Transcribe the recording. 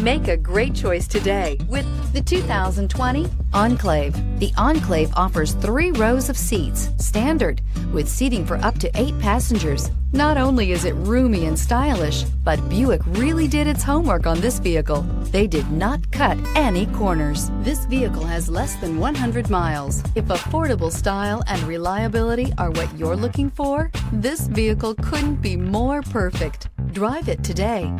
Make a great choice today with the 2020 Enclave. The Enclave offers 3 rows of seats, standard, with seating for up to 8 passengers. Not only is it roomy and stylish, but Buick really did its homework on this vehicle. They did not cut any corners. This vehicle has less than 100 miles. If affordable style and reliability are what you're looking for, this vehicle couldn't be more perfect. Drive it today.